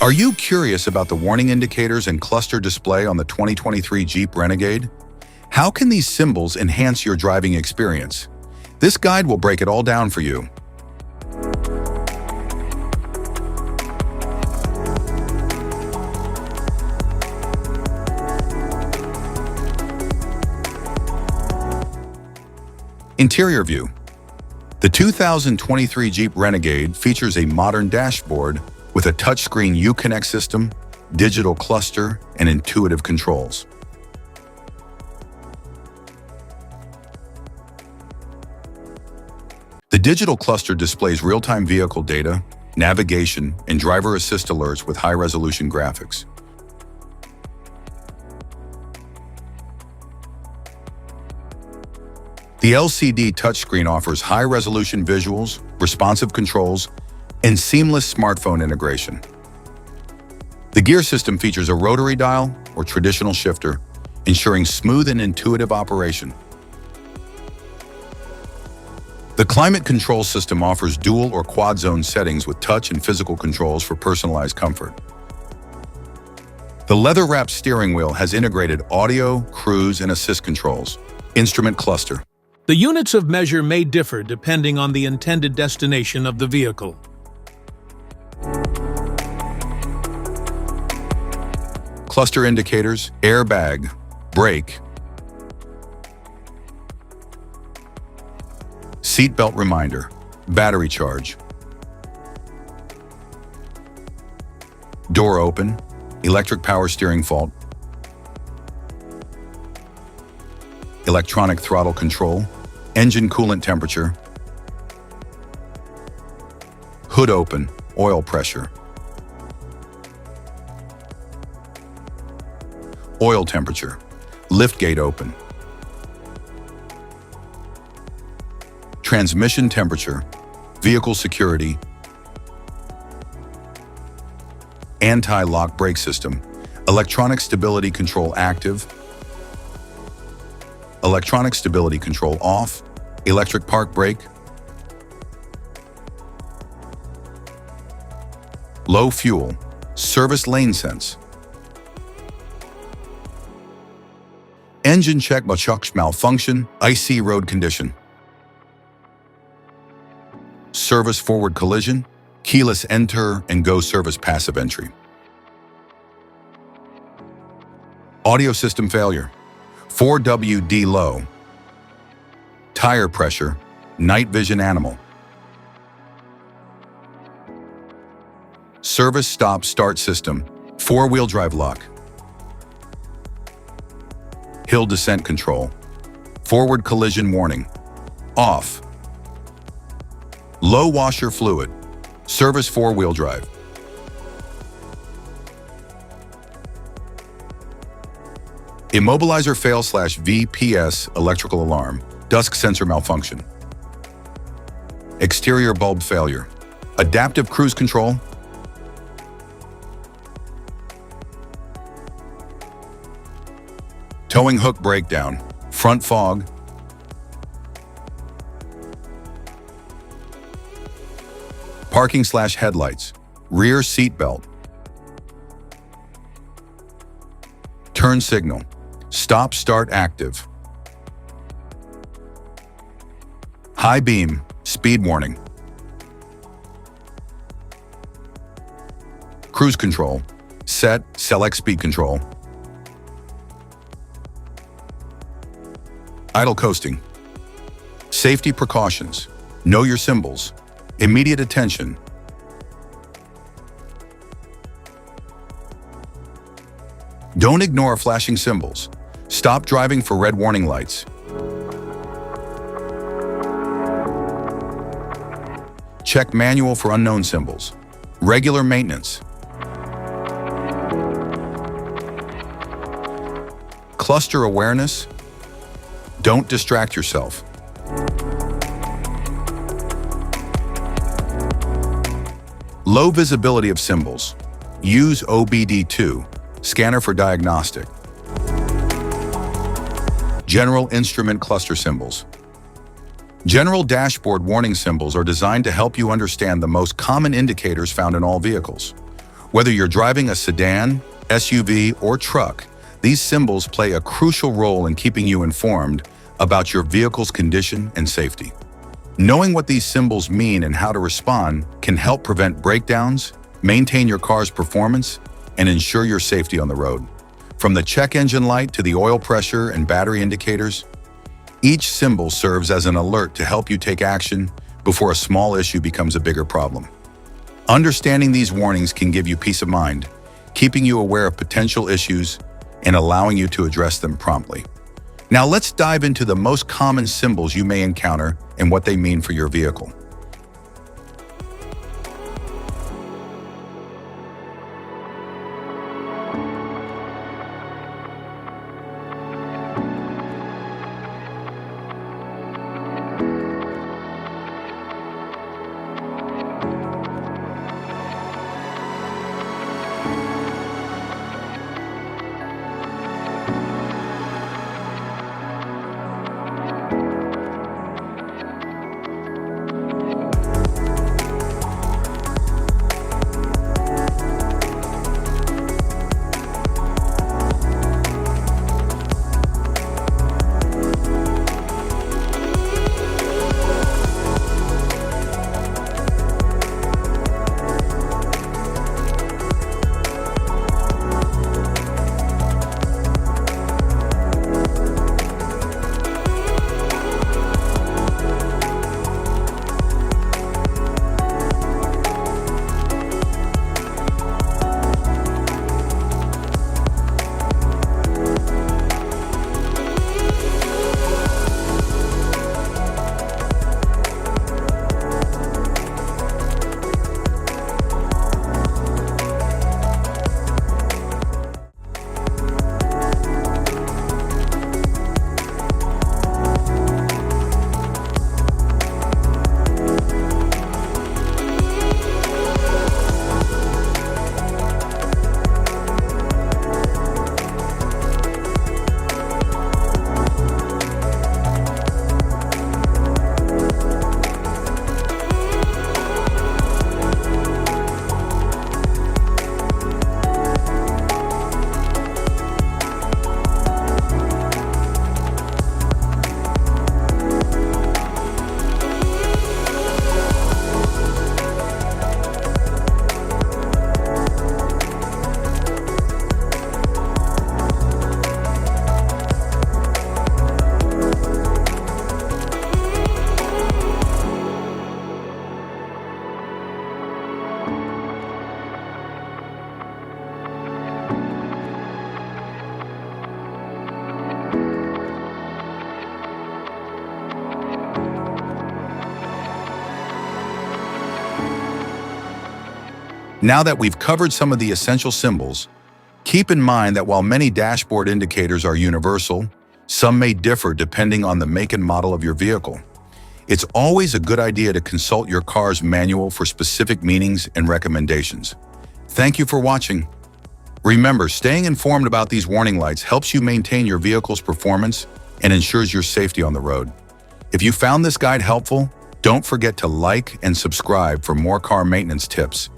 Are you curious about the warning indicators and cluster display on the 2023 Jeep Renegade? How can these symbols enhance your driving experience? This guide will break it all down for you. Interior view. The 2023 Jeep Renegade features a modern dashboard with a touchscreen Uconnect system, digital cluster, and intuitive controls. The digital cluster displays real-time vehicle data, navigation, and driver assist alerts with high-resolution graphics. The LCD touchscreen offers high-resolution visuals, responsive controls, and seamless smartphone integration. The gear system features a rotary dial or traditional shifter, ensuring smooth and intuitive operation. The climate control system offers dual or quad zone settings with touch and physical controls for personalized comfort. The leather-wrapped steering wheel has integrated audio, cruise, and assist controls. Instrument cluster. The units of measure may differ depending on the intended destination of the vehicle. Cluster indicators, airbag, brake, seatbelt reminder, battery charge, door open, electric power steering fault, electronic throttle control, engine coolant temperature, hood open, oil pressure, oil temperature, liftgate open, transmission temperature, vehicle security, anti-lock brake system, electronic stability control active, electronic stability control off, electric park brake, low fuel, service lane sense, engine check malfunction, icy road condition, service forward collision, keyless enter and go service passive entry, audio system failure, 4WD low, tire pressure, night vision animal, service stop start system, four-wheel drive lock, hill descent control, forward collision warning, off, low washer fluid, service four-wheel drive, immobilizer fail/VPS electrical alarm, dusk sensor malfunction, exterior bulb failure, adaptive cruise control, towing hook breakdown, front fog, parking/headlights, rear seat belt, turn signal, stop start active, high beam, speed warning, cruise control, select speed control, idle coasting, safety precautions, know your symbols, immediate attention, don't ignore flashing symbols, stop driving for red warning lights, check manual for unknown symbols, regular maintenance, cluster awareness, don't distract yourself. Low visibility of symbols. Use OBD2, scanner for diagnostic. General instrument cluster symbols. General dashboard warning symbols are designed to help you understand the most common indicators found in all vehicles. Whether you're driving a sedan, SUV, or truck, these symbols play a crucial role in keeping you informed about your vehicle's condition and safety. Knowing what these symbols mean and how to respond can help prevent breakdowns, maintain your car's performance, and ensure your safety on the road. From the check engine light to the oil pressure and battery indicators, each symbol serves as an alert to help you take action before a small issue becomes a bigger problem. Understanding these warnings can give you peace of mind, keeping you aware of potential issues and allowing you to address them promptly. Now let's dive into the most common symbols you may encounter and what they mean for your vehicle. Now that we've covered some of the essential symbols, keep in mind that while many dashboard indicators are universal, some may differ depending on the make and model of your vehicle. It's always a good idea to consult your car's manual for specific meanings and recommendations. Thank you for watching. Remember, staying informed about these warning lights helps you maintain your vehicle's performance and ensures your safety on the road. If you found this guide helpful, don't forget to like and subscribe for more car maintenance tips.